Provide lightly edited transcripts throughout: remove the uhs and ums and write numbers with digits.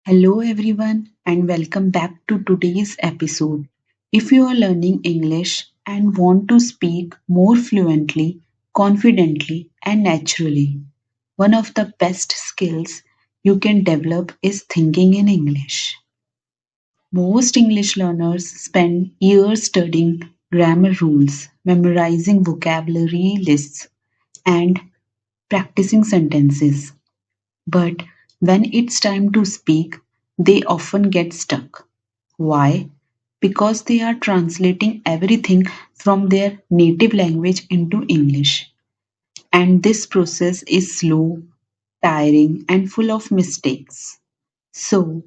Hello, everyone, and welcome back to today's episode. If you are learning English and want to speak more fluently, confidently, and naturally, one of the best skills you can develop is thinking in English. Most English learners spend years studying grammar rules, memorizing vocabulary lists, and practicing sentences. But when it's time to speak, they often get stuck. Why? Because they are translating everything from their native language into English. And this process is slow, tiring, and full of mistakes. So,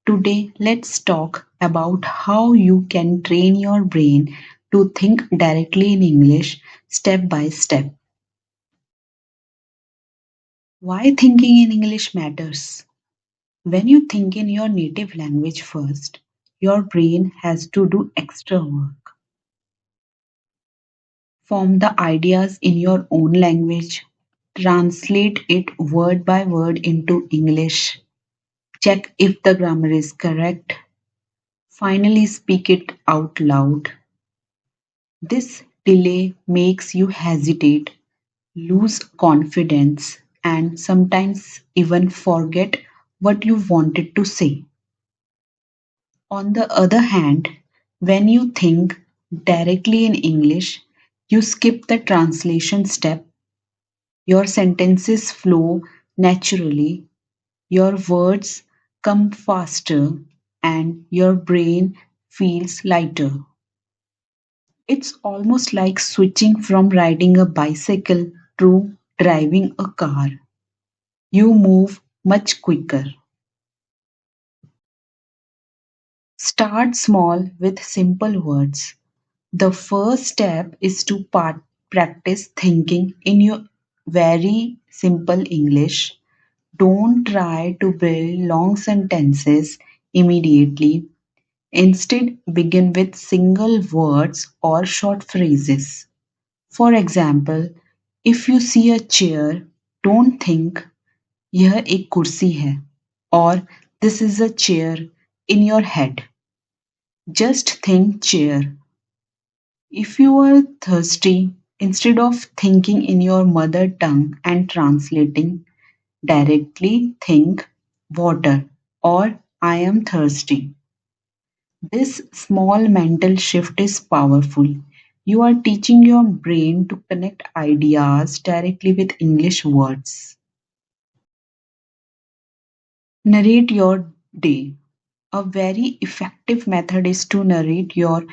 today let's talk about how you can train your brain to think directly in English step by step. Why thinking in English matters? When you think in your native language first, your brain has to do extra work. Form the ideas in your own language, translate it word by word into English, check if the grammar is correct, finally speak it out loud. This delay makes you hesitate, lose confidence, and sometimes even forget what you wanted to say. On the other hand, when you think directly in English, you skip the translation step, your sentences flow naturally, your words come faster, and your brain feels lighter. It's almost like switching from riding a bicycle to driving a car. You move much quicker. Start small with simple words. The first step is to practice thinking in your very simple English. Don't try to build long sentences immediately. Instead, begin with single words or short phrases. For example, if you see a chair, don't think यह एक कुर्सी है or this is a chair in your head. Just think chair. If you are thirsty, instead of thinking in your mother tongue and translating, directly think water or I am thirsty. This small mental shift is powerful. You are teaching your brain to connect ideas directly with English words. Narrate your day. A very effective method is to narrate your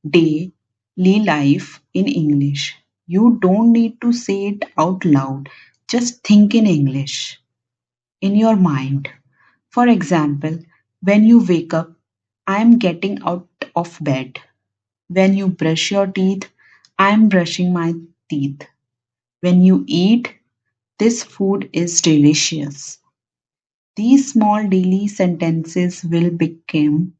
daily life in English. You don't need to say it out loud, just think in English in your mind. For example, when you wake up, I am getting out of bed. When you brush your teeth, I am brushing my teeth. When you eat, this food is delicious. These small daily sentences will become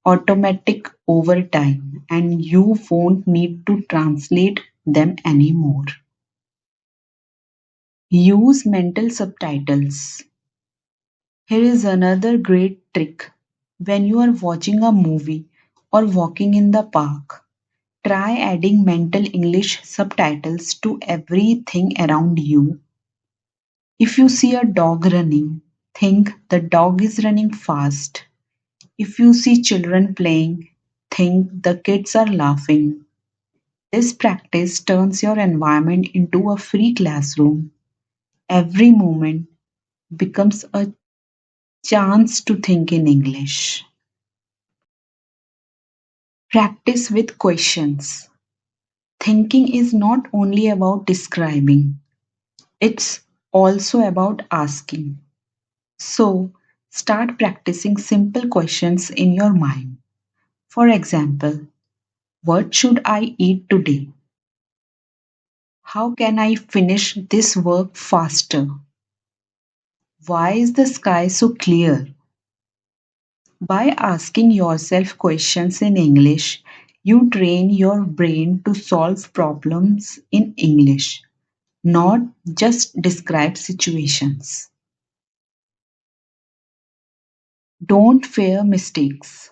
automatic over time and you won't need to translate them anymore. Use mental subtitles. Here is another great trick. When you are watching a movie or walking in the park, try adding mental English subtitles to everything around you. If you see a dog running, think the dog is running fast. If you see children playing, think the kids are laughing. This practice turns your environment into a free classroom. Every moment becomes a chance to think in English. Practice with questions. Thinking is not only about describing, it's also about asking. So, start practicing simple questions in your mind. For example, what should I eat today? How can I finish this work faster? Why is the sky so clear? By asking yourself questions in English, you train your brain to solve problems in English, not just describe situations. Don't fear mistakes.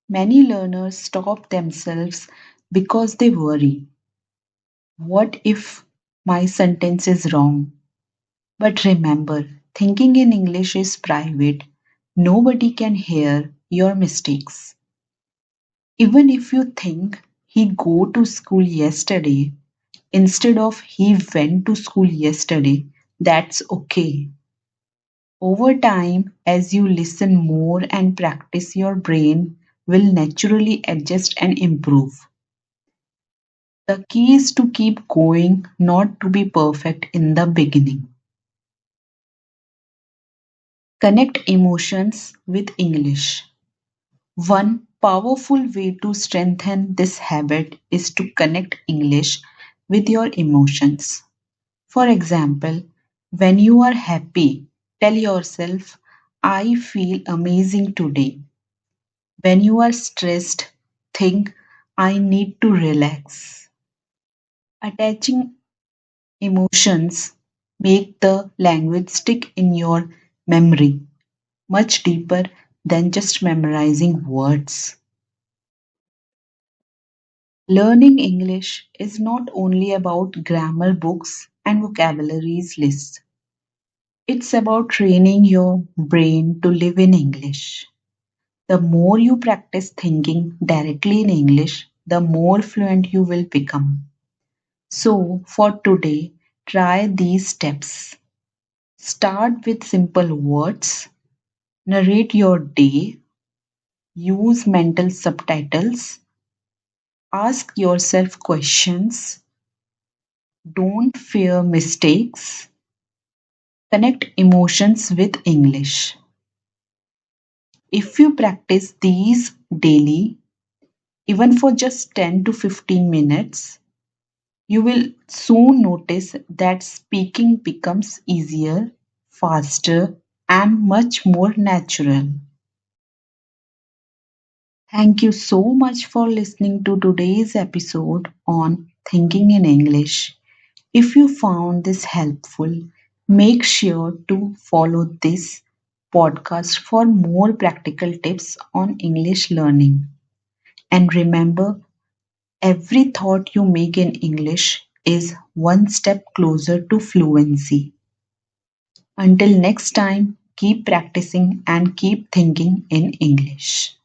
Many learners stop themselves because they worry. What if my sentence is wrong? But remember, thinking in English is private. Nobody can hear your mistakes. Even if you think he go to school yesterday instead of he went to school yesterday, that's okay. Over time, as you listen more and practice, your brain will naturally adjust and improve. The key is to keep going, not to be perfect in the beginning. Connect emotions with English. One powerful way to strengthen this habit is to connect English with your emotions. For example, when you are happy, tell yourself, I feel amazing today. When you are stressed, think, I need to relax. Attaching emotions make the language stick in your memory much deeper than just memorizing words. Learning English is not only about grammar books and vocabularies lists. It's about training your brain to live in English. The more you practice thinking directly in English, the more fluent you will become. So, for today, try these steps. Start with simple words, narrate your day, use mental subtitles, ask yourself questions, don't fear mistakes, connect emotions with English. If you practice these daily, even for just 10 to 15 minutes, you will soon notice that speaking becomes easier, faster, and much more natural. Thank you so much for listening to today's episode on Thinking in English. If you found this helpful, make sure to follow this podcast for more practical tips on English learning. And remember, every thought you make in English is one step closer to fluency. Until next time, keep practicing and keep thinking in English.